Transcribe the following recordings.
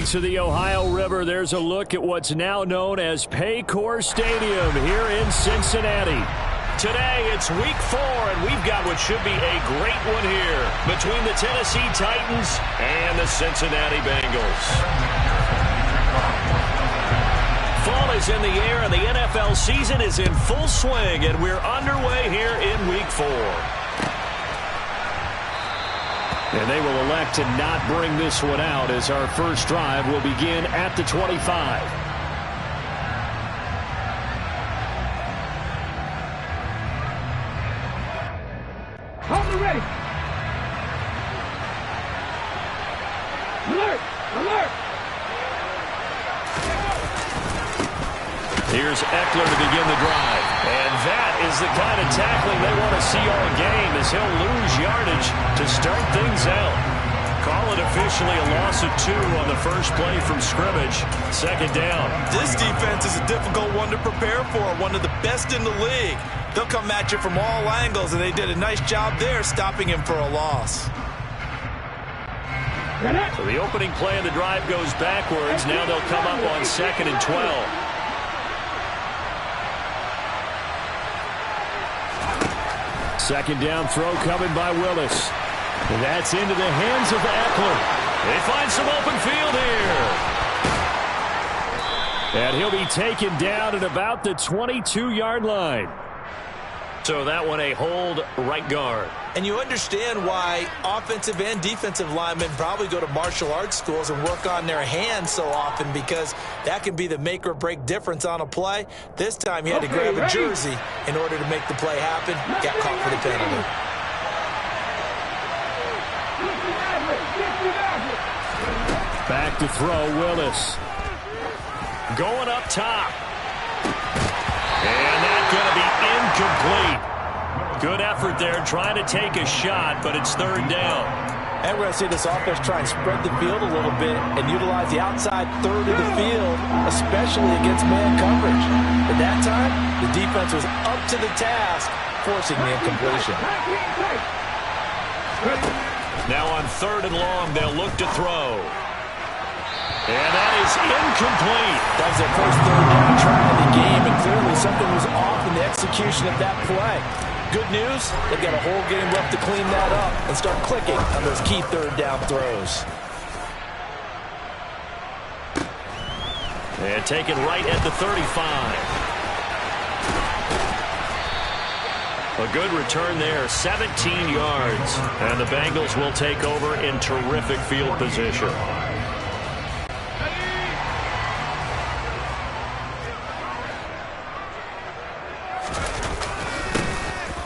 banks of the Ohio River, there's a look at what's now known as Paycor Stadium here in Cincinnati. Today, it's week 4, and we've got what should be a great one here between the Tennessee Titans and the Cincinnati Bengals. Fall is in the air, and the NFL season is in full swing, and we're underway here in week 4. And they will elect to not bring this one out as our first drive will begin at the 25. Hold it ready. Alert! Alert! Here's Eckler to begin the drive. And that is the kind of tackling they want to see all game as he'll lose yardage to start things out. Call it officially a loss of 2 on the first play from scrimmage. Second down. This defense is a difficult one to prepare for, one of the best in the league. They'll come at you from all angles, and they did a nice job there stopping him for a loss. So the opening play of the drive goes backwards. Now they'll come up on 2nd and 12. Second down throw coming by Willis. And that's into the hands of Eckler. They find some open field here. And he'll be taken down at about the 22-yard line. So that one a hold right guard. And you understand why offensive and defensive linemen probably go to martial arts schools and work on their hands so often, because that can be the make or break difference on a play. This time he had to grab a jersey in order to make the play happen. Got caught for the penalty. Back to throw, Willis. Going up top. And that's going to be incomplete. Good effort there trying to take a shot, but it's 3rd down. And we're going to see this offense try and spread the field a little bit and utilize the outside third of the field, especially against man coverage. At that time, the defense was up to the task, forcing the incompletion. Now on 3rd and long, they'll look to throw. And that is incomplete. That was their first 3rd down try of the game, and clearly something was off in the execution of that play. Good news, they've got a whole game left to clean that up and start clicking on those key 3rd down throws. And taken right at the 35. A good return there, 17 yards. And the Bengals will take over in terrific field position.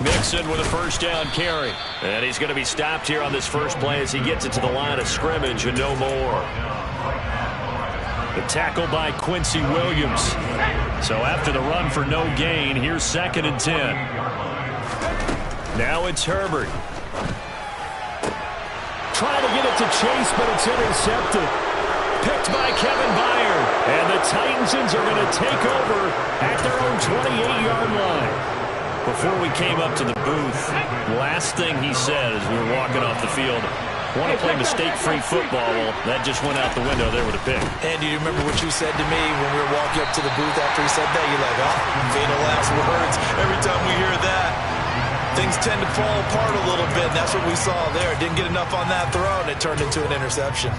Mixon with a first down carry. And he's going to be stopped here on this first play as he gets it to the line of scrimmage and no more. The tackle by Quincy Williams. So after the run for no gain, here's 2nd and 10. Now it's Herbert. Trying to get it to Chase, but it's intercepted. Picked by Kevin Byard. And the Titansons are going to take over at their own 28-yard line. Before we came up to the booth, last thing he said as we were walking off the field, want to play mistake-free football. Well, that just went out the window there with a pick. And do you remember what you said to me when we were walking up to the booth after he said that? You're like, oh, fatal last words. Every time we hear that, things tend to fall apart a little bit, and that's what we saw there. Didn't get enough on that throw, and it turned into an interception.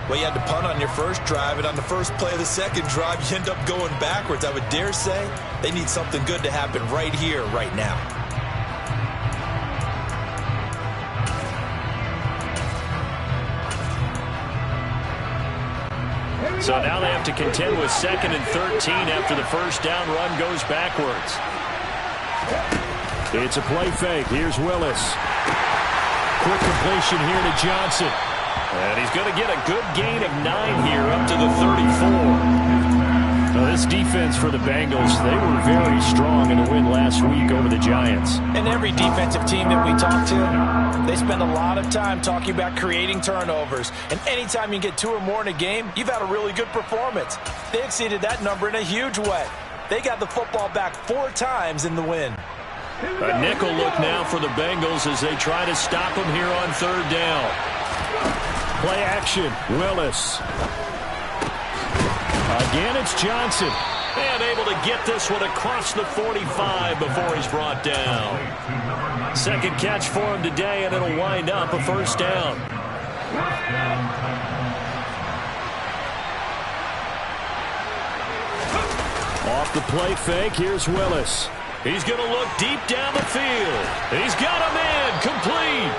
Well, you had to punt on your first drive, and on the first play of the second drive, you end up going backwards. I would dare say they need something good to happen right here, right now. So now they have to contend with 2nd and 13 after the first down run goes backwards. It's a play fake. Here's Willis. Quick completion here to Johnson. And he's going to get a good gain of 9 here up to the 34. Now this defense for the Bengals, they were very strong in the win last week over the Giants. And every defensive team that we talk to, they spend a lot of time talking about creating turnovers. And anytime you get 2 or more in a game, you've had a really good performance. They exceeded that number in a huge way. They got the football back 4 times in the win. A nickel look now for the Bengals as they try to stop them here on 3rd down. Play action, Willis. Again, it's Johnson. And able to get this one across the 45 before he's brought down. Second catch for him today, and it'll wind up a first down. Off the play fake, here's Willis. He's going to look deep down the field. He's got him in, complete.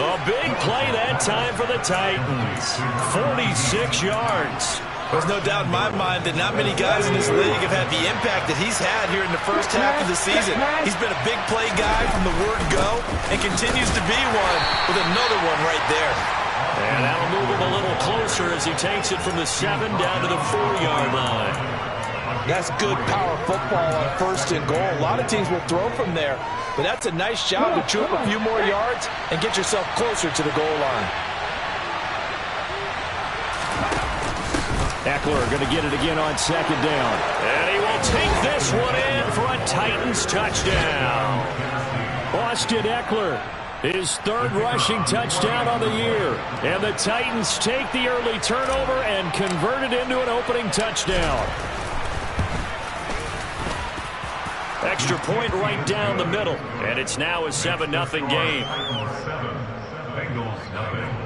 A big play that time for the Titans. 46 yards. There's no doubt in my mind that not many guys in this league have had the impact that he's had here in the first half of the season. He's been a big play guy from the word go and continues to be one with another one right there. And that'll move him a little closer as he takes it from the 7 down to the 4-yard line. That's good power football on first and goal. A lot of teams will throw from there, but that's a nice job to chew up a few more yards and get yourself closer to the goal line. Eckler going to get it again on second down. And he will take this one in for a Titans touchdown. Austin Eckler, his third rushing touchdown on the year. And the Titans take the early turnover and convert it into an opening touchdown. Extra point right down the middle. And it's now a 7-0 game. Bengals nothing.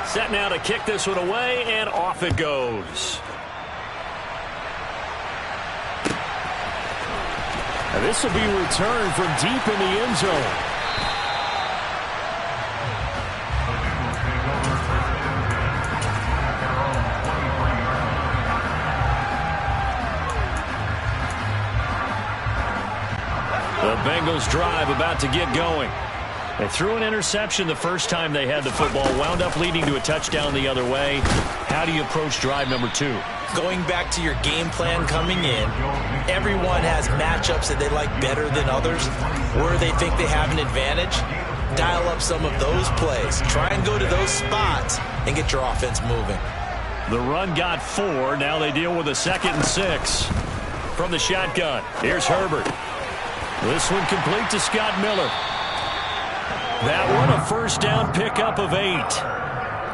Set now to kick this one away, and off it goes. Now this will be returned from deep in the end zone. The Bengals drive about to get going. They threw an interception the first time they had the football, wound up leading to a touchdown the other way. How do you approach drive number 2? Going back to your game plan coming in, everyone has matchups that they like better than others, where they think they have an advantage. Dial up some of those plays. Try and go to those spots and get your offense moving. The run got 4. Now they deal with a 2nd and 6. From the shotgun, here's Herbert. This one complete to Scott Miller. That one a first down pickup of 8.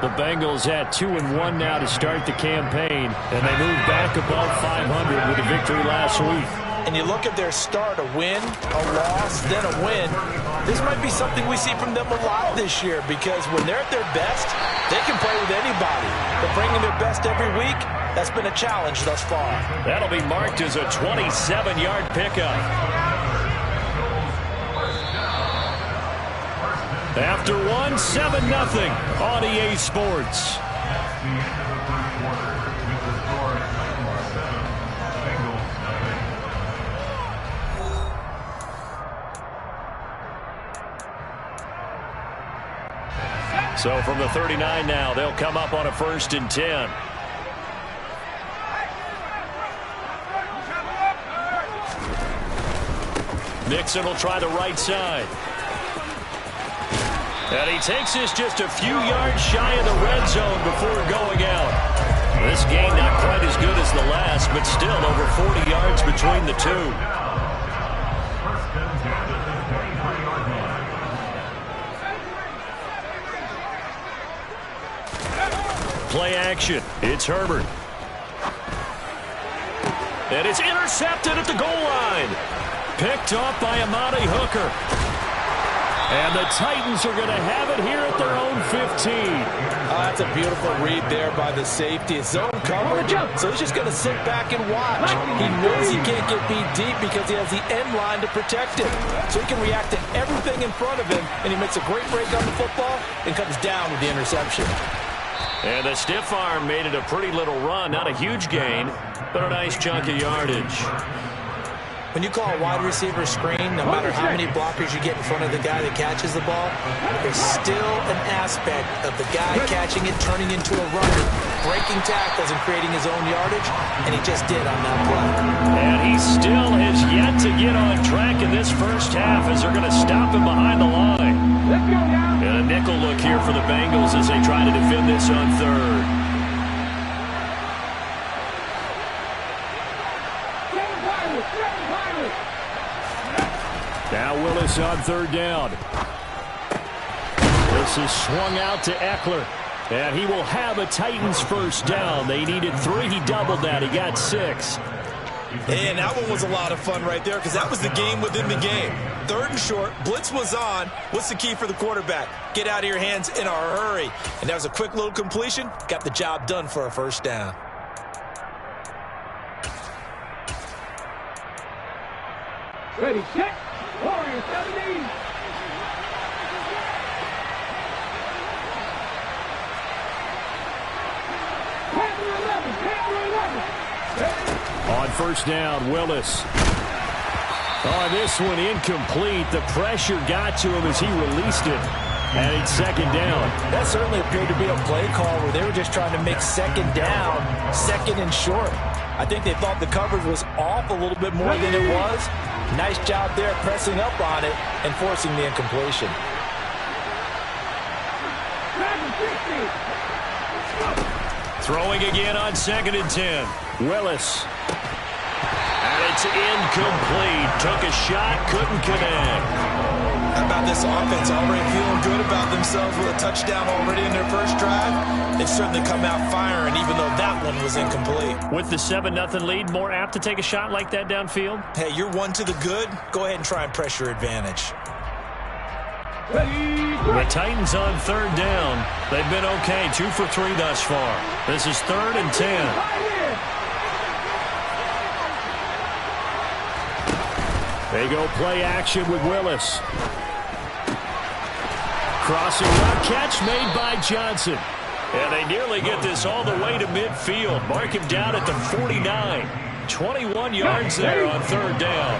The Bengals at 2-1 now to start the campaign, and they move back above 500 with a victory last week. And you look at their start, a win, a loss, then a win. This might be something we see from them a lot this year, because when they're at their best, they can play with anybody. But bringing their best every week, that's been a challenge thus far. That'll be marked as a 27-yard pickup. After 1, 7-0 on EA Sports. So from the 39 now, they'll come up on a 1st and 10. Mixon will try the right side. And he takes this just a few yards shy of the red zone before going out. This game not quite as good as the last, but still over 40 yards between the two. Play action. It's Herbert. And it's intercepted at the goal line. Picked off by Amani Hooker. And the Titans are going to have it here at their own 15. That's a beautiful read there by the safety. It's zone coverage, so he's just going to sit back and watch. He knows he can't get beat deep because he has the end line to protect him. So he can react to everything in front of him, and he makes a great break on the football and comes down with the interception. And the stiff arm made it a pretty little run. Not a huge gain, but a nice chunk of yardage. When you call a wide receiver screen, no matter how many blockers you get in front of the guy that catches the ball, there's still an aspect of the guy catching it, turning into a runner, breaking tackles and creating his own yardage, and he just did on that play. And he still has yet to get on track in this first half as they're going to stop him behind the line. And a nickel look here for the Bengals as they try to defend this on 3rd. Now Willis on 3rd down. This is swung out to Eckler. And he will have a Titans first down. They needed 3. He doubled that. He got 6. And that one was a lot of fun right there because that was the game within the game. 3rd and short. Blitz was on. What's the key for the quarterback? Get out of your hands in a hurry. And that was a quick little completion. Got the job done for a first down. Ready, set, Warrior 17. On first down, Willis. On this one, incomplete. The pressure got to him as he released it. And it's 2nd down. That certainly appeared to be a play call where they were just trying to make 2nd down, 2nd and short. I think they thought the coverage was off a little bit more than it was. Nice job there pressing up on it and forcing the incompletion. Throwing again on 2nd and 10. Willis. And it's incomplete. Took a shot, couldn't connect. How about this offense already feeling good about themselves with a touchdown already in their first drive? They've certainly come out firing, even though that one was incomplete. With the 7-0 lead, more apt to take a shot like that downfield? Hey, you're 1 to the good. Go ahead and try and press your advantage. The Titans on 3rd down. They've been okay, 2 for 3 thus far. This is 3rd and 10. They go play action with Willis. Crossing route catch made by Johnson. And they nearly get this all the way to midfield. Mark him down at the 49. 21 yards there on 3rd down.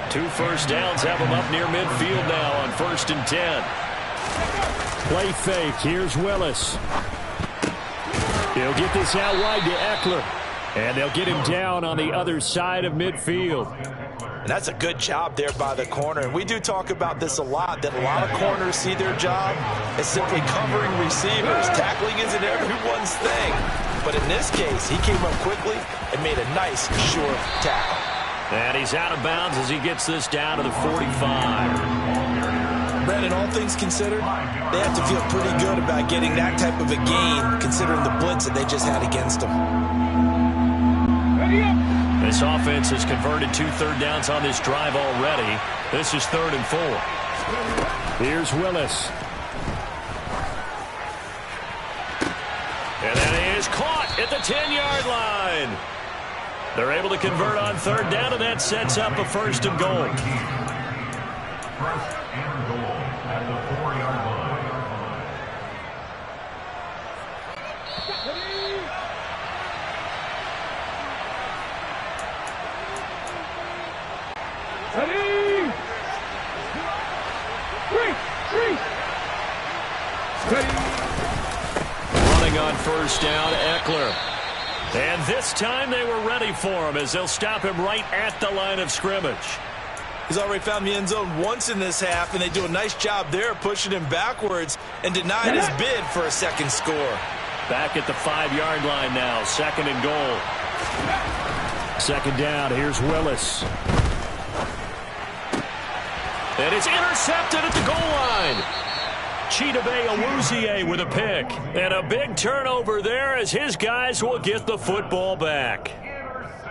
2 first downs have him up near midfield now on 1st and 10. Play fake. Here's Willis. He'll get this out wide to Eckler. And they'll get him down on the other side of midfield. And that's a good job there by the corner. And we do talk about this a lot, that a lot of corners see their job as simply covering receivers. Tackling isn't everyone's thing. But in this case, he came up quickly and made a nice, short tackle. And he's out of bounds as he gets this down to the 45. Brandon, all things considered, they have to feel pretty good about getting that type of a gain, considering the blitz that they just had against them. Ready up. This offense has converted 2 third downs on this drive already. This is 3rd and 4. Here's Willis. And that is caught at the 10-yard line. They're able to convert on 3rd down, and that sets up a 1st and goal. 1st and goal at the 4-yard line. Ready! 3! Ready! Running on 1st down, Eckler. And this time they were ready for him as they'll stop him right at the line of scrimmage. He's already found the end zone once in this half, and they do a nice job there pushing him backwards and denied his bid for a 2nd score. Back at the 5-yard line now, 2nd and goal. 2nd down, here's Willis. And it's intercepted at the goal line. Chidobe Awuzie with a pick. And a big turnover there as his guys will get the football back.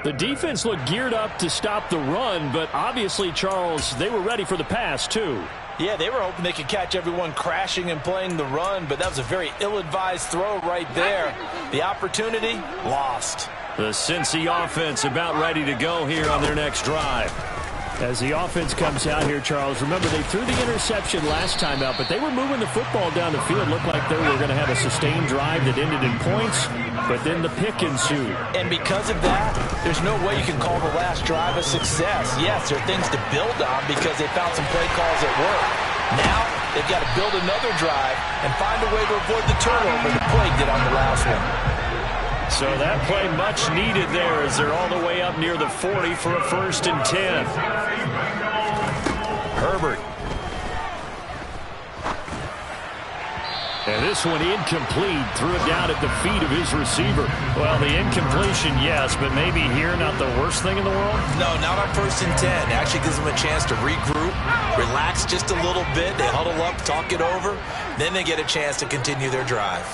The defense looked geared up to stop the run, but obviously, Charles, they were ready for the pass, too. Yeah, they were hoping they could catch everyone crashing and playing the run, but that was a very ill-advised throw right there. The opportunity, lost. The Cincy offense about ready to go here on their next drive. As the offense comes out here, Charles, remember they threw the interception last time out, but they were moving the football down the field. Looked like they were going to have a sustained drive that ended in points, but then the pick ensued. And because of that, there's no way you can call the last drive a success. Yes, there are things to build on because they found some play calls at work. Now, they've got to build another drive and find a way to avoid the turnover that plagued it on the last one. So that play much needed there as they're all the way up near the 40 for a 1st and 10. Herbert. And this one incomplete. Threw it down at the feet of his receiver. Well, the incompletion, yes, but maybe here not the worst thing in the world? No, not on 1st and 10. It actually gives them a chance to regroup, relax just a little bit. They huddle up, talk it over. Then they get a chance to continue their drive.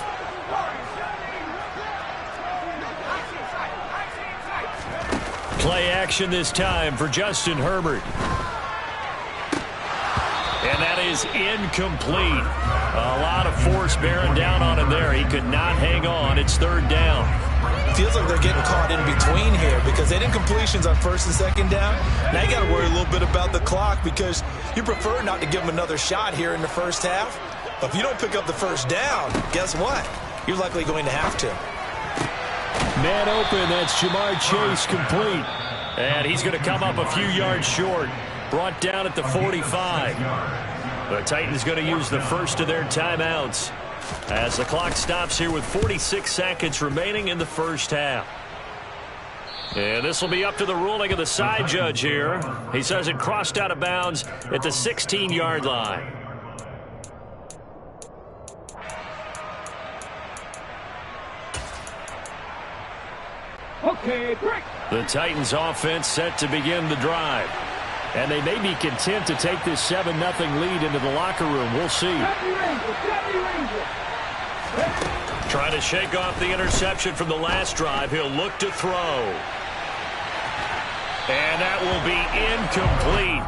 Play action this time for Justin Herbert. And that is incomplete. A lot of force bearing down on him there. He could not hang on. It's 3rd down. Feels like they're getting caught in between here because they did incompletions on 1st and 2nd down. Now you got to worry a little bit about the clock because you prefer not to give them another shot here in the 1st half. But if you don't pick up the 1st down, guess what? You're likely going to have to. Man open. That's Jamar Chase complete. And he's going to come up a few yards short. Brought down at the 45. The Titans going to use the first of their timeouts as the clock stops here with 46 seconds remaining in the 1st half. And this will be up to the ruling of the side judge here. He says it crossed out of bounds at the 16-yard line. Okay, break. The Titans offense set to begin the drive. And they may be content to take this 7-0 lead into the locker room. We'll see. Trying to shake off the interception from the last drive. He'll look to throw. And that will be incomplete.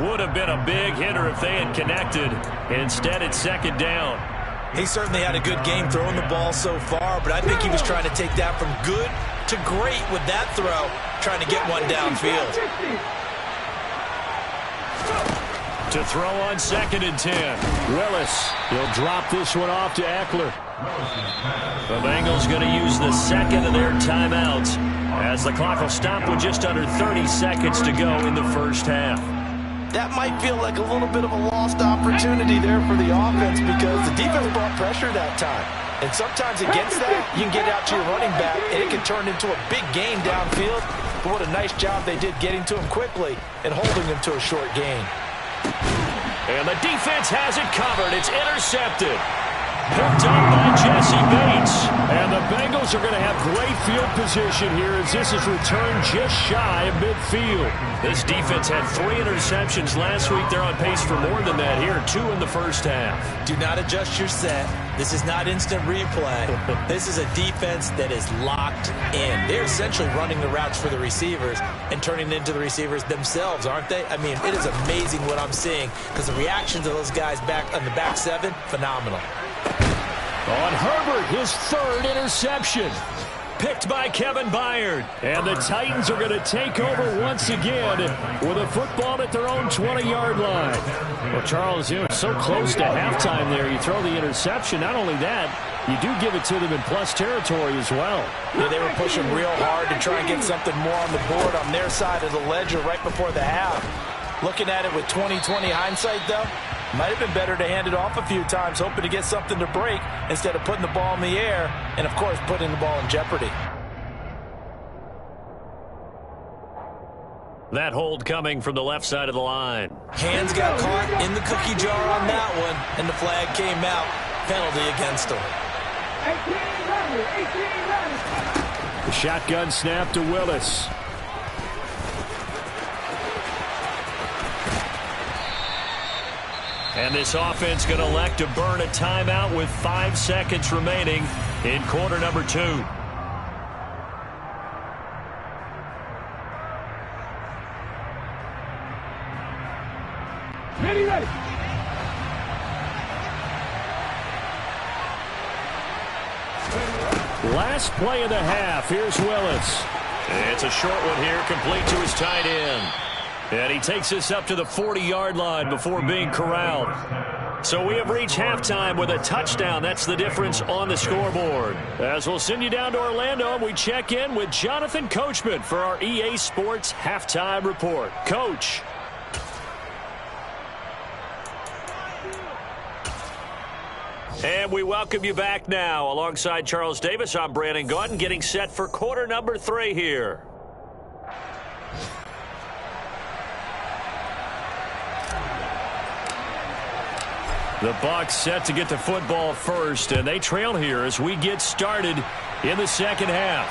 Would have been a big hitter if they had connected. Instead, it's 2nd down. He certainly had a good game throwing the ball so far, but I think he was trying to take that from good to great with that throw, trying to get one downfield. To throw on 2nd and 10. Willis. He'll drop this one off to Eckler. The Bengals going to use the 2nd of their timeouts as the clock will stop with just under 30 seconds to go in the 1st half. That might feel like a little bit of a lost opportunity there for the offense because the defense brought pressure that time. And sometimes against that, you can get out to your running back, and it can turn into a big game downfield. But what a nice job they did getting to him quickly and holding him to a short gain. And the defense has it covered. It's intercepted. Picked up by Jesse Bates. And the Bengals are going to have great field position here as this is returned just shy of midfield. This defense had 3 interceptions last week. They're on pace for more than that here. 2 in the 1st half. Do not adjust your set. This is not instant replay. This is a defense that is locked in. They're essentially running the routes for the receivers and turning it into the receivers themselves, aren't they? I mean, it is amazing what I'm seeing because the reactions of those guys back on the back 7, phenomenal. On Herbert, his 3rd interception. Picked by Kevin Byard. And the Titans are going to take over once again with a football at their own 20-yard line. Well, Charles, you know, so close to halftime there. You throw the interception. Not only that, you do give it to them in plus territory as well. Yeah, they were pushing real hard to try and get something more on the board on their side of the ledger right before the half. Looking at it with 20/20 hindsight, though, might have been better to hand it off a few times, hoping to get something to break instead of putting the ball in the air and, of course, putting the ball in jeopardy. That hold coming from the left side of the line. Hands got caught in the cookie jar on that one, and the flag came out. Penalty against him. 18 The shotgun snap to Willis. And this offense going to elect to burn a timeout with 5 seconds remaining in quarter number 2. Ready. Last play of the half. Here's Willis. It's a short one here, complete to his tight end. And he takes us up to the 40-yard line before being corralled. So we have reached halftime with a touchdown. That's the difference on the scoreboard. As we'll send you down to Orlando, we check in with Jonathan Coachman for our EA Sports Halftime Report. Coach. And we welcome you back now. Alongside Charles Davis, I'm Brandon Gaudin, getting set for quarter number 3 here. The Bucs set to get the football first, and they trail here as we get started in the second half.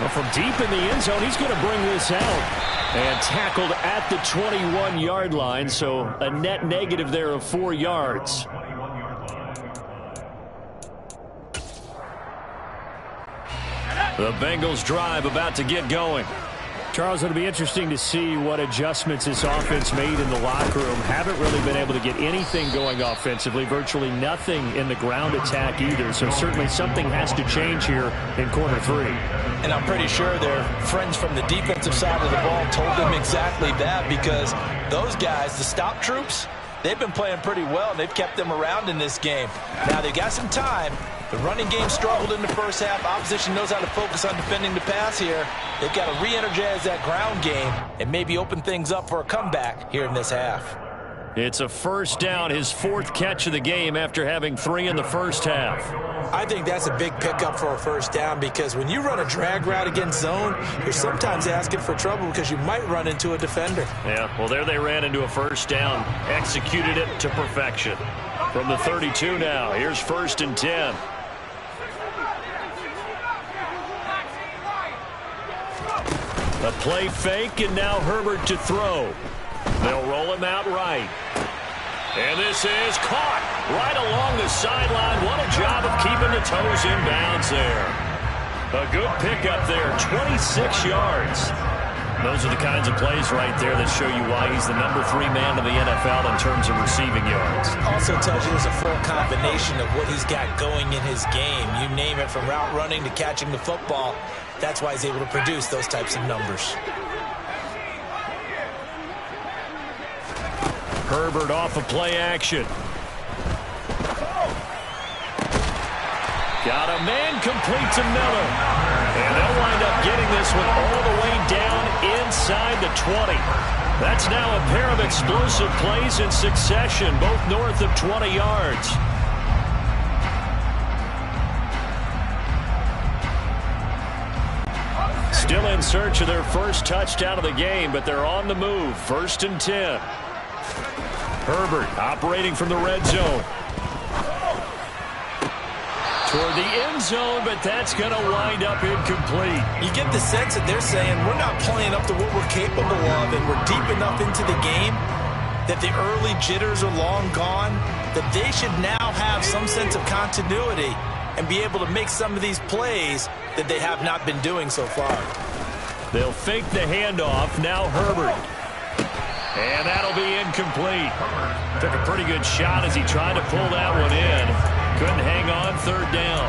Well, from deep in the end zone, he's going to bring this out. And tackled at the 21-yard line, so a net negative there of 4 yards. The Bengals drive about to get going. Charles, it'll be interesting to see what adjustments this offense made in the locker room. Haven't really been able to get anything going offensively, virtually nothing in the ground attack either. So certainly something has to change here in quarter 3. And I'm pretty sure their friends from the defensive side of the ball told them exactly that, because those guys, the stop troops, they've been playing pretty well, and they've kept them around in this game. Now, they've got some time. The running game struggled in the first half. Opposition knows how to focus on defending the pass here. They've got to re-energize that ground game and maybe open things up for a comeback here in this half. It's a first down, his 4th catch of the game after having 3 in the first half. I think that's a big pickup for a first down, because when you run a drag route against zone, you're sometimes asking for trouble because you might run into a defender. Yeah, well, there they ran into a first down, executed it to perfection. From the 32 now, here's 1st and 10. A play fake, and now Herbert to throw. They'll roll him out right. And this is caught right along the sideline. What a job of keeping the toes in bounds there. A good pickup there, 26 yards. Those are the kinds of plays right there that show you why he's the number 3 man in the NFL in terms of receiving yards. Also tells you there's a full combination of what he's got going in his game. You name it, from route running to catching the football. That's why he's able to produce those types of numbers. Herbert off of play action. Got a man complete to Miller. And they'll wind up getting this one all the way down inside the 20. That's now a pair of explosive plays in succession, both north of 20 yards. Still in search of their first touchdown of the game, but they're on the move. 1st and 10. Herbert operating from the red zone. Toward the end zone, but that's going to wind up incomplete. You get the sense that they're saying we're not playing up to what we're capable of, and we're deep enough into the game that the early jitters are long gone, that they should now have some sense of continuity and be able to make some of these plays that they have not been doing so far. They'll fake the handoff. Now Herbert. And that'll be incomplete. Took a pretty good shot as he tried to pull that one in. Couldn't hang on. 3rd down.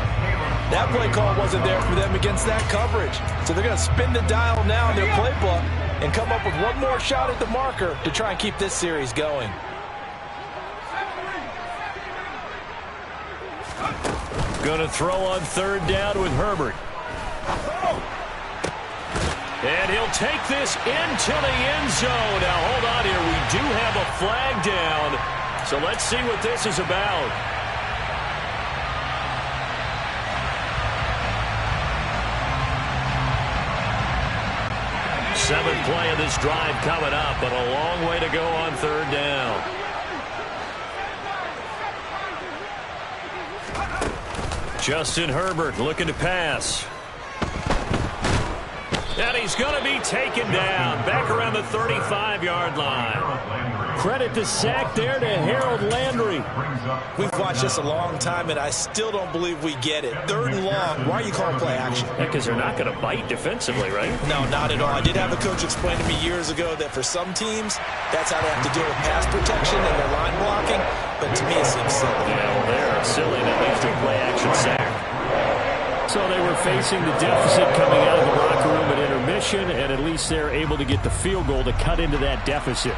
That play call wasn't there for them against that coverage. So they're going to spin the dial now in their playbook and come up with one more shot at the marker to try and keep this series going. Going to throw on 3rd down with Herbert. And he'll take this into the end zone. Now, hold on here. We do have a flag down. So let's see what this is about. 7th play of this drive coming up, but a long way to go on 3rd down. Justin Herbert looking to pass. And he's going to be taken down back around the 35-yard line. Credit the sack there to Harold Landry. We've watched this a long time, and I still don't believe we get it. 3rd and long. Why are you calling play action? Because they're not going to bite defensively, right? No, not at all. I did have a coach explain to me years ago that for some teams, that's how they have to deal with pass protection and their line blocking. But to me, it seems silly. Yeah, well, they're silly, and that leads to a play action sack. So they were facing the deficit coming out of the locker room at intermission, and at least they're able to get the field goal to cut into that deficit.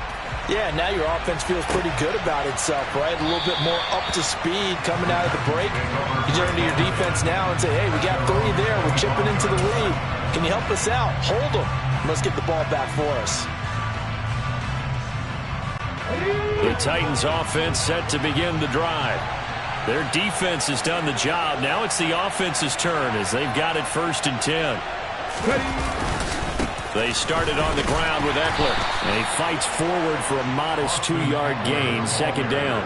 Yeah, now your offense feels pretty good about itself, right? A little bit more up to speed coming out of the break. You turn to your defense now and say, hey, we got 3 there. We're chipping into the lead. Can you help us out? Hold them. Let's get the ball back for us. The Titans offense set to begin the drive. Their defense has done the job. Now it's the offense's turn as they've got it 1st and 10. They started on the ground with Eckler. And he fights forward for a modest 2-yard gain, second down.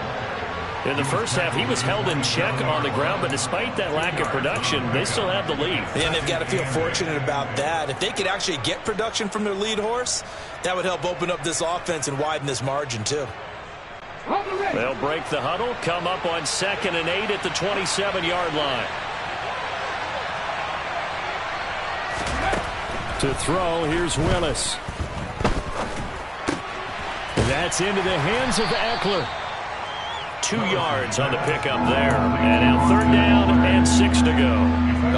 In the first half, he was held in check on the ground, but despite that lack of production, they still have the lead. And they've got to feel fortunate about that. If they could actually get production from their lead horse, that would help open up this offense and widen this margin, too. They'll break the huddle, come up on 2nd and 8 at the 27-yard line. To throw, here's Willis. That's into the hands of Eckler. 2 yards on the pickup there. And now 3rd down and 6 to go.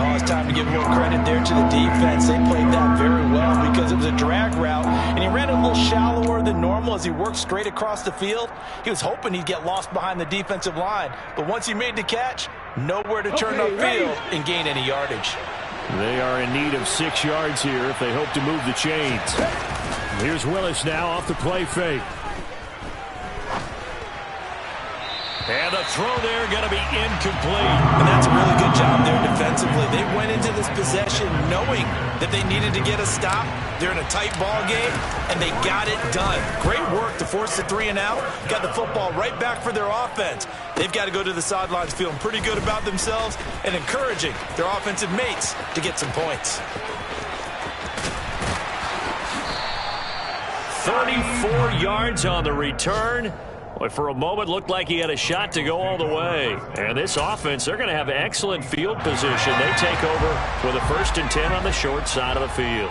Oh, it's time to give more credit there to the defense. They played that very well because it was a drag route, and he ran a little shallower than normal as he worked straight across the field. He was hoping he'd get lost behind the defensive line, but once he made the catch, nowhere to turn upfield and gain any yardage. They are in need of 6 yards here if they hope to move the chains. Here's Willis now off the play fake. And the throw there going to be incomplete. And that's a really good job there defensively. They went into this possession knowing that they needed to get a stop. They're in a tight ball game, and they got it done. Great work to force the 3 and out. Got the football right back for their offense. They've got to go to the sidelines feeling pretty good about themselves and encouraging their offensive mates to get some points. 34 yards on the return. But for a moment, looked like he had a shot to go all the way. And this offense, they're going to have excellent field position. They take over with a 1st and 10 on the short side of the field.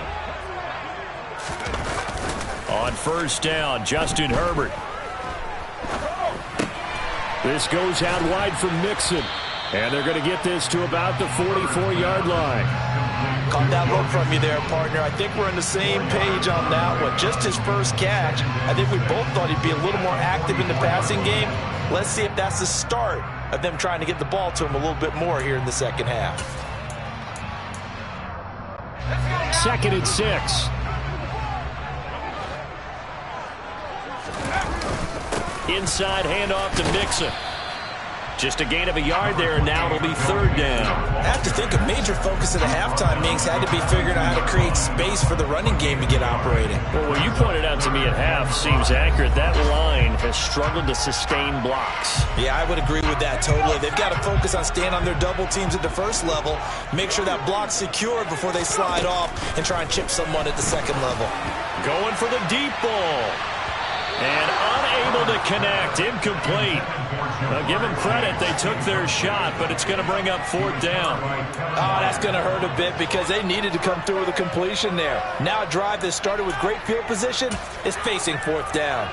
On 1st down, Justin Herbert. This goes out wide from Mixon. And they're going to get this to about the 44-yard line. Caught that look from you there, partner. I think we're on the same page on that one. Just his first catch. I think we both thought he'd be a little more active in the passing game. Let's see if that's the start of them trying to get the ball to him a little bit more here in the second half. 2nd and 6. Inside handoff to Mixon. Just a gain of a yard there, and now it'll be 3rd down. I have to think a major focus at the halftime meetings had to be figuring out how to create space for the running game to get operating. Well, what you pointed out to me at half seems accurate. That line has struggled to sustain blocks. Yeah, I would agree with that totally. They've got to focus on staying on their double teams at the first level, make sure that block's secured before they slide off and try and chip someone at the second level. Going for the deep ball. And unable to connect. Incomplete. Now, give them credit. They took their shot, but it's going to bring up 4th down. Oh, that's going to hurt a bit because they needed to come through with a completion there. Now a drive that started with great field position is facing 4th down.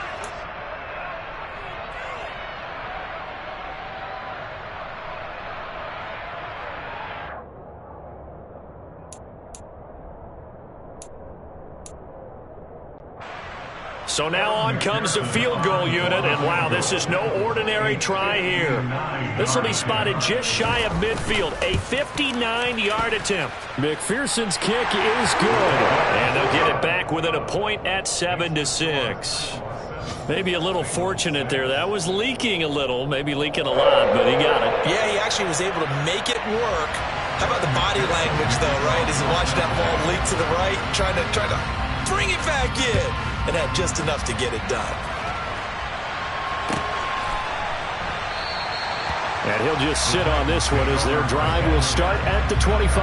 So now on comes the field goal unit, and wow, this is no ordinary try here. This will be spotted just shy of midfield, a 59-yard attempt. McPherson's kick is good, and they'll get it back within a point at 7-6. Maybe a little fortunate there. That was leaking a little, maybe leaking a lot, but he got it. Yeah, he actually was able to make it work. How about the body language, though, right? As he watched that ball leak to the right, trying to bring it back in. And had just enough to get it done. And he'll just sit on this one as their drive will start at the 25.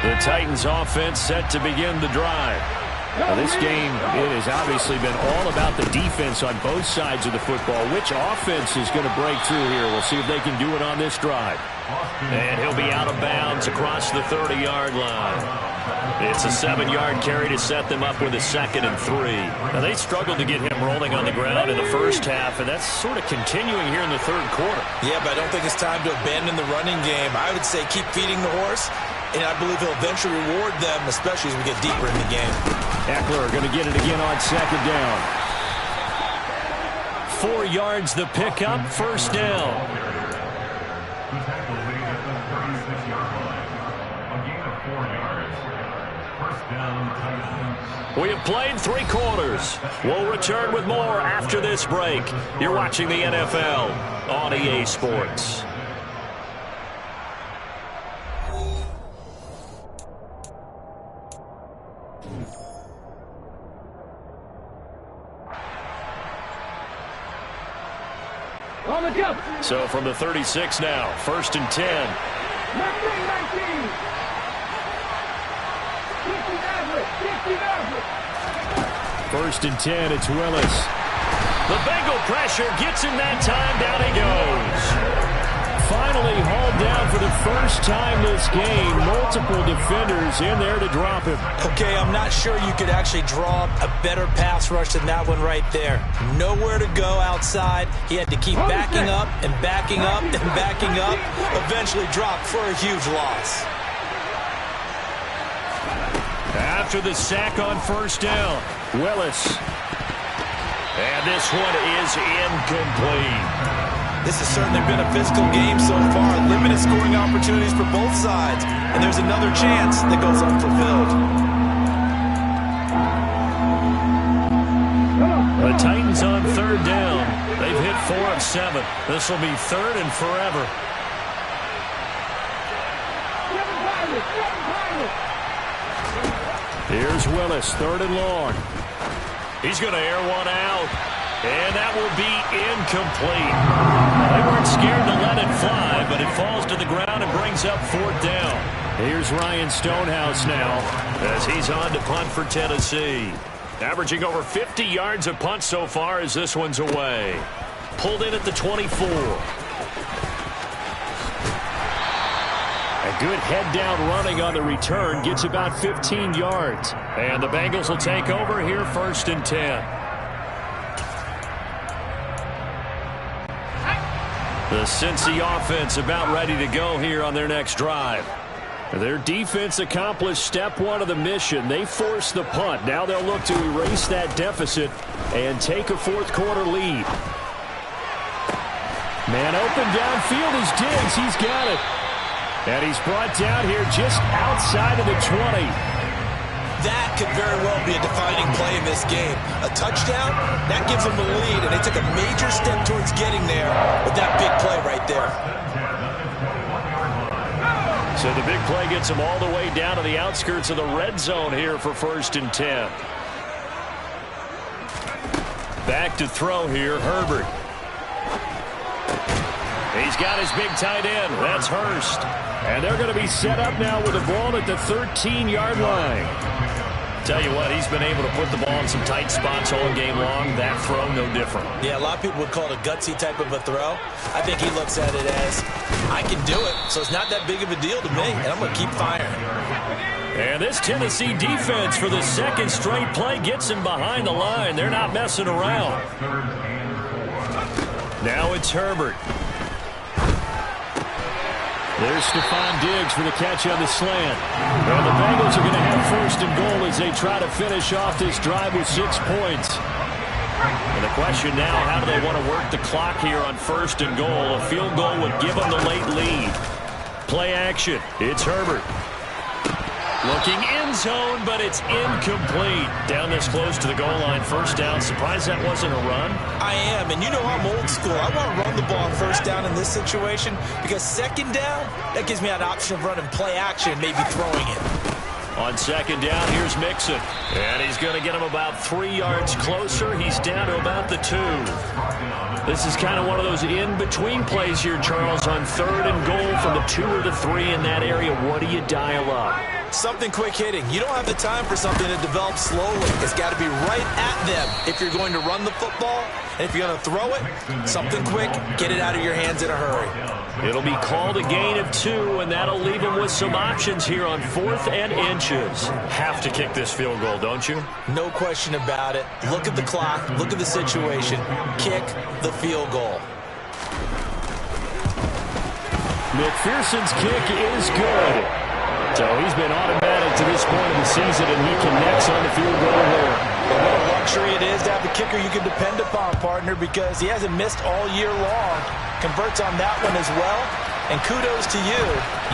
The Titans offense set to begin the drive. Now, this game, it has obviously been all about the defense on both sides of the football. Which offense is going to break through here? We'll see if they can do it on this drive. And he'll be out of bounds across the 30-yard line. It's a 7-yard carry to set them up with a 2nd and 3. Now, they struggled to get him rolling on the ground in the first half, and that's sort of continuing here in the 3rd quarter. Yeah, but I don't think it's time to abandon the running game. I would say keep feeding the horse, and I believe he'll eventually reward them, especially as we get deeper in the game. Eckler going to get it again on 2nd down. 4 yards the pickup, 1st down. First down, Titans. We have played 3 quarters. We'll return with more after this break. You're watching the NFL on EA Sports. So from the 36 now, 1st and 10. 1st and 10, it's Willis. The Bengal pressure gets him that time. Down he goes. Finally hauled down for the first time this game. Multiple defenders in there to drop him. Okay, I'm not sure you could actually draw a better pass rush than that one right there. Nowhere to go outside. He had to keep backing up and backing up and backing up. Eventually dropped for a huge loss. After the sack on 1st down, Willis. And this one is incomplete. This has certainly been a physical game so far. Limited scoring opportunities for both sides. And there's another chance that goes unfulfilled. The Titans on 3rd down. They've hit 4 of 7. This will be 3rd and forever. Here's Willis, 3rd and long. He's going to air one out. And that will be incomplete. They weren't scared to let it fly, but it falls to the ground and brings up 4th down. Here's Ryan Stonehouse now as he's on to punt for Tennessee. Averaging over 50 yards a punt so far as this one's away. Pulled in at the 24. A good head-down running on the return gets about 15 yards. And the Bengals will take over here 1st and 10. The Cincy offense about ready to go here on their next drive. Their defense accomplished step 1 of the mission. They forced the punt. Now they'll look to erase that deficit and take a 4th quarter lead. Man open downfield is Diggs. He's got it. And he's brought down here just outside of the 20. That could very well be a defining play in this game. A touchdown, that gives them the lead, and they took a major step towards getting there with that big play right there. So the big play gets them all the way down to the outskirts of the red zone here for 1st and 10. Back to throw here, Herbert. He's got his big tight end. That's Hurst. And they're going to be set up now with the ball at the 13-yard line. Tell you what, he's been able to put the ball in some tight spots all game long. That throw, no different. Yeah, a lot of people would call it a gutsy type of a throw. I think he looks at it as, I can do it, so it's not that big of a deal to me, and I'm going to keep firing. And this Tennessee defense for the 2nd straight play gets him behind the line. They're not messing around. Now it's Herbert. There's Stephon Diggs for the catch on the slant. Well, the Bengals are going to have 1st and goal as they try to finish off this drive with 6 points. And the question now, how do they want to work the clock here on 1st and goal? A field goal would give them the late lead. Play action. It's Herbert. Looking end zone, but it's incomplete. Down this close to the goal line, 1st down. Surprised that wasn't a run? I am, and you know I'm old school. I want to run the ball on 1st down in this situation because 2nd down, that gives me an option of running play action and maybe throwing it. On 2nd down, here's Mixon. And he's going to get him about 3 yards closer. He's down to about the 2. This is kind of one of those in-between plays here, Charles, on 3rd and goal from the 2 or the 3 in that area. What do you dial up? Something quick hitting. You don't have the time for something to develop slowly. It's got to be right at them if you're going to run the football. And if you're going to throw it, something quick, get it out of your hands in a hurry. It'll be called a gain of 2, and that'll leave them with some options here on 4th and inches. Have to kick this field goal, don't you? No question about it. Look at the clock. Look at the situation. Kick the field goal. McPherson's kick is good. So he's been automatic to this point of the season, and he connects on the field goal here. Well, what a luxury it is to have a kicker you can depend upon, partner, because he hasn't missed all year long. Converts on that one as well. And kudos to you.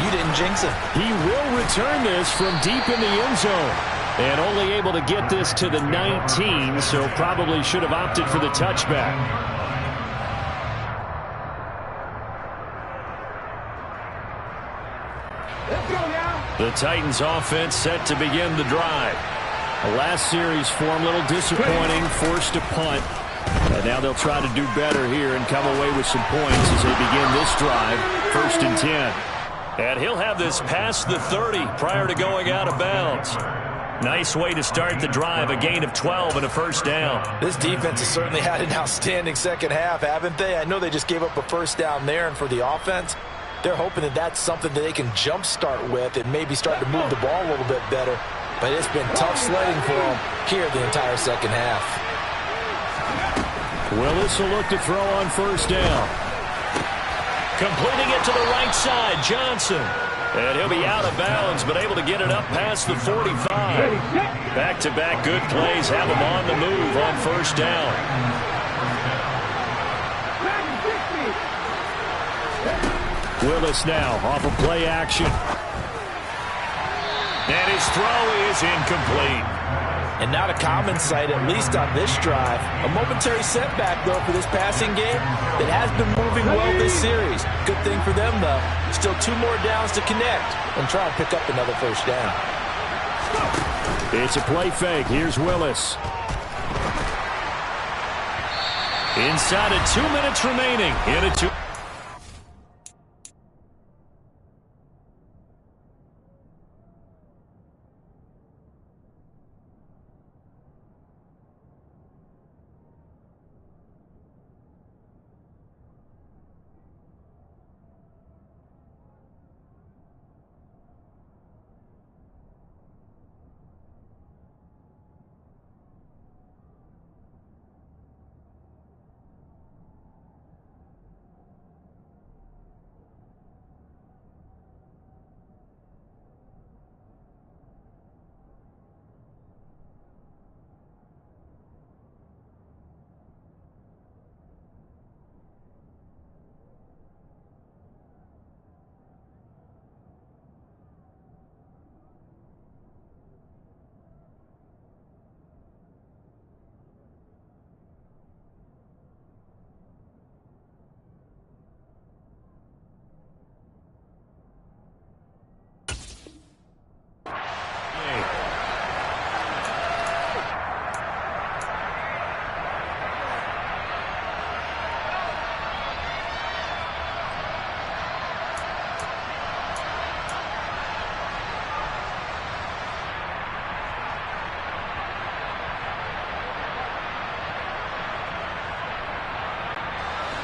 You didn't jinx it. He will return this from deep in the end zone. And only able to get this to the 19, so probably should have opted for the touchback. Let's go now. The Titans offense set to begin the drive. The last series form a little disappointing, forced a punt. And now they'll try to do better here and come away with some points as they begin this drive, 1st and 10. And he'll have this past the 30 prior to going out of bounds. Nice way to start the drive, a gain of 12 and a first down. This defense has certainly had an outstanding second half, haven't they? I know they just gave up a first down there, and for the offense, they're hoping that that's something that they can jumpstart with and maybe start to move the ball a little bit better. But it's been tough sledding for them here the entire second half. Willis will look to throw on first down. Completing it to the right side, Johnson. And he'll be out of bounds, but able to get it up past the 45. Back-to-back good plays have him on the move on first down. Willis now off of play action. And his throw is incomplete. And not a common sight, at least on this drive. A momentary setback, though, for this passing game that has been moving well this series. Good thing for them, though. Still 2 more downs to connect and try and pick up another first down. It's a play fake. Here's Willis. Inside of 2 minutes remaining. In a 2.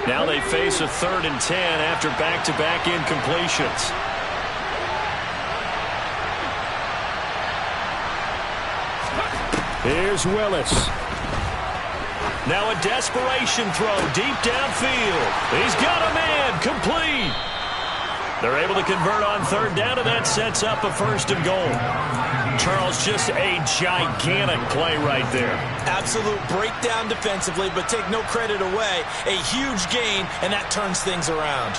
Now they face a 3rd and 10 after back-to-back incompletions. Here's Willis. Now a desperation throw deep downfield. He's got a man, complete. They're able to convert on 3rd down, and that sets up a 1st and goal. Charles, just a gigantic play right there. Absolute breakdown defensively, but take no credit away. A huge gain, and that turns things around.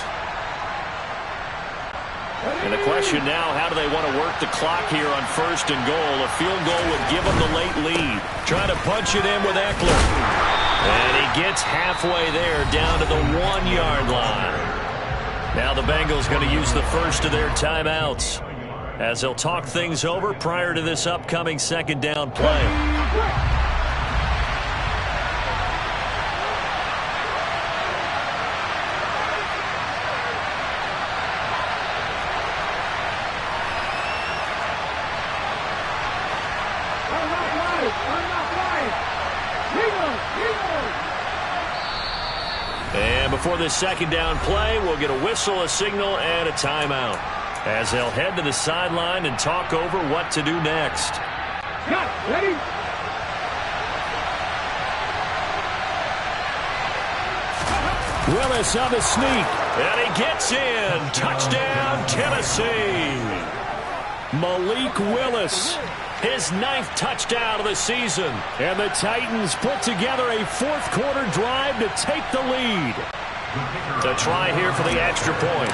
And the question now, how do they want to work the clock here on 1st and goal? A field goal would give them the late lead. Trying to punch it in with Eckler. And he gets halfway there down to the 1-yard line. Now the Bengals going to use the first of their timeouts as they'll talk things over prior to this upcoming 2nd down play. And before this 2nd down play, we'll get a whistle, a signal, and a timeout as they'll head to the sideline and talk over what to do next. Ready? Willis on the sneak, and he gets in. Touchdown, Tennessee. Malik Willis, his 9th touchdown of the season. And the Titans put together a 4th quarter drive to take the lead. The try here for the extra point.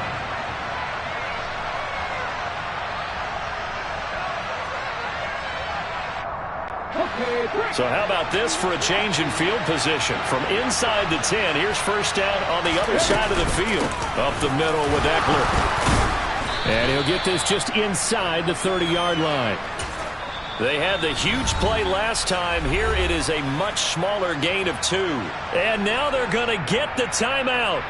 So how about this for a change in field position? From inside the 10, here's first down on the other side of the field. Up the middle with Eckler. And he'll get this just inside the 30-yard line. They had the huge play last time. Here it is a much smaller gain of 2. And now they're going to get the timeout.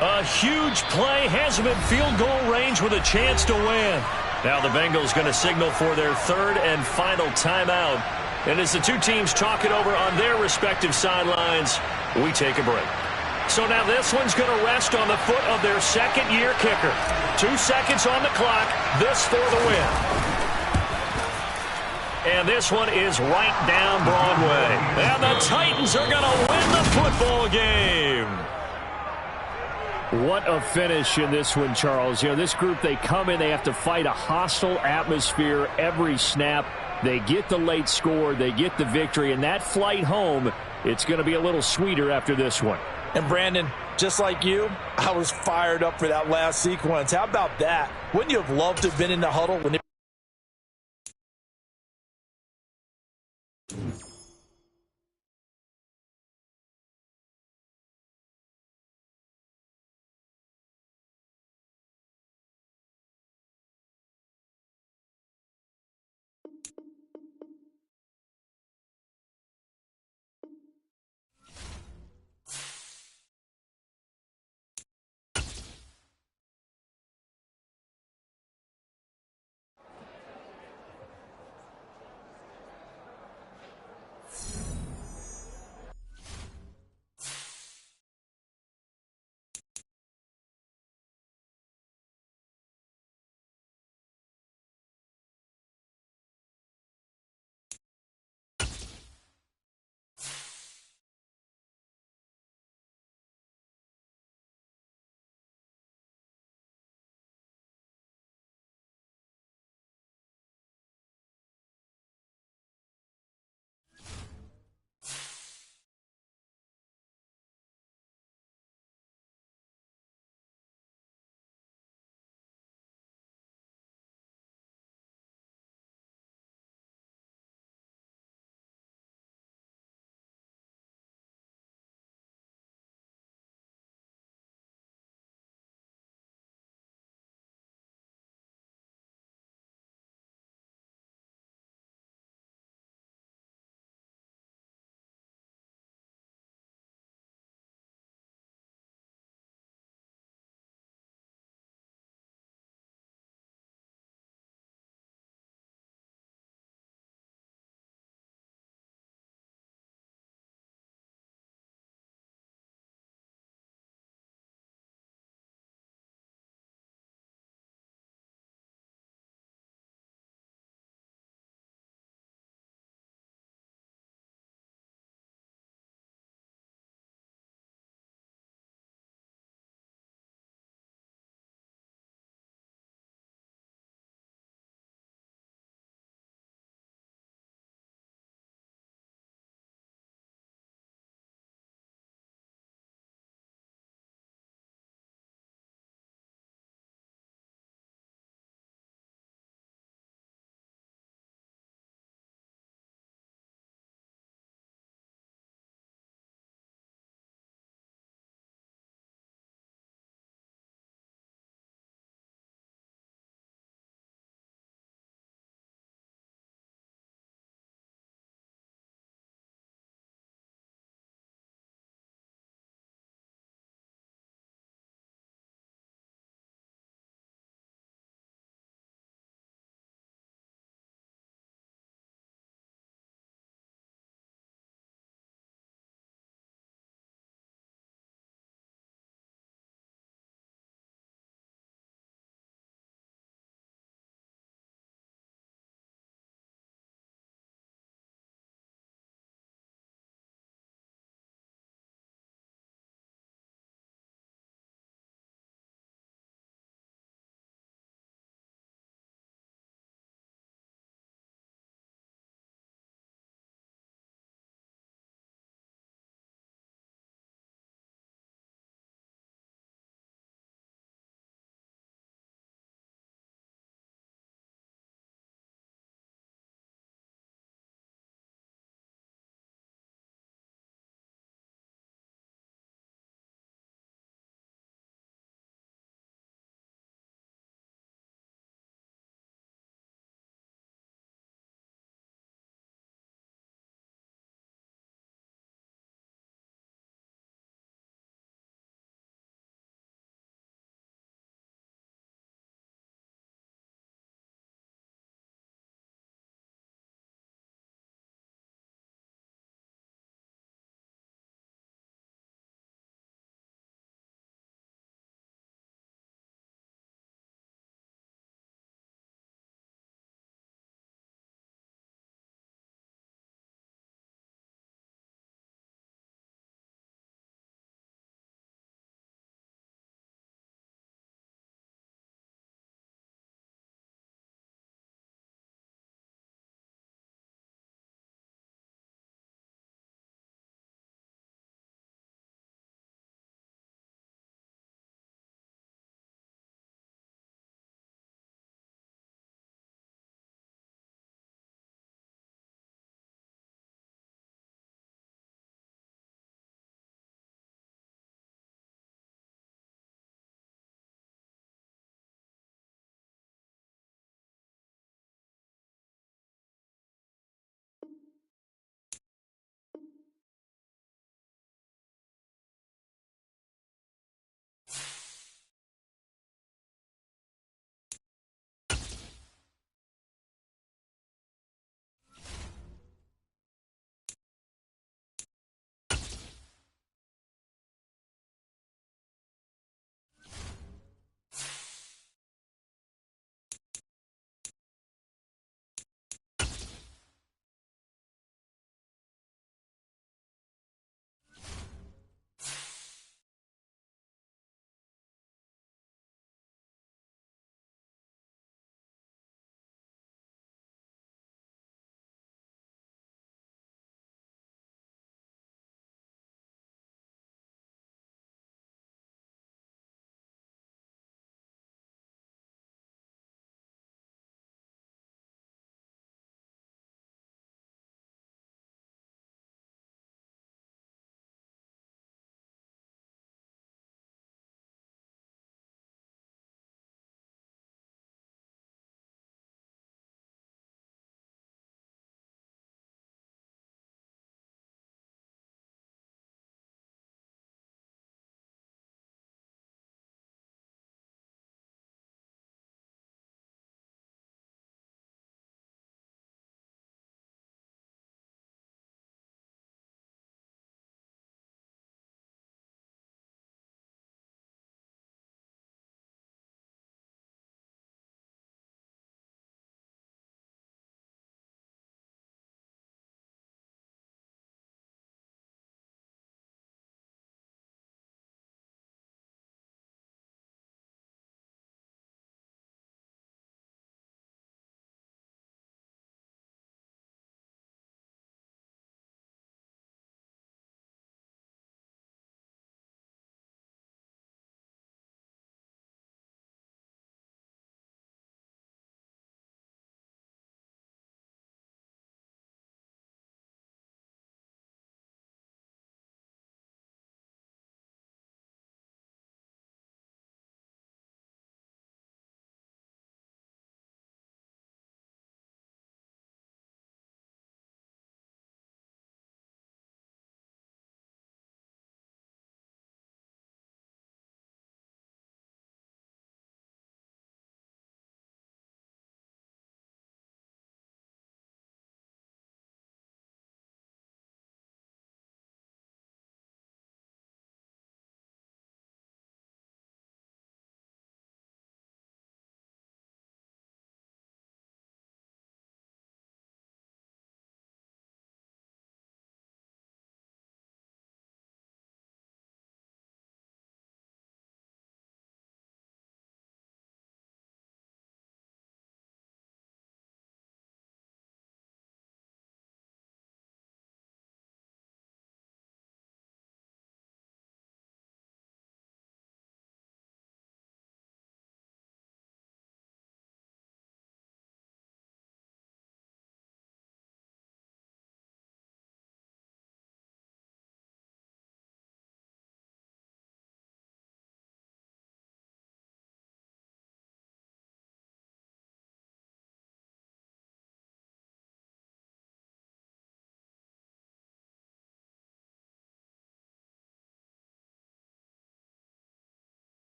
A huge play has them in field goal range with a chance to win. Now the Bengals going to signal for their third and final timeout. And as the two teams talk it over on their respective sidelines, we take a break. So now this one's going to rest on the foot of their second-year kicker. 2 seconds on the clock. This for the win. And this one is right down Broadway. And the Titans are going to win the football game. What a finish in this one, Charles. You know, this group, they come in, they have to fight a hostile atmosphere every snap. They get the late score, they get the victory, and that flight home, it's going to be a little sweeter after this one. And Brandon, just like you, I was fired up for that last sequence. How about that? Wouldn't you have loved to have been in the huddle when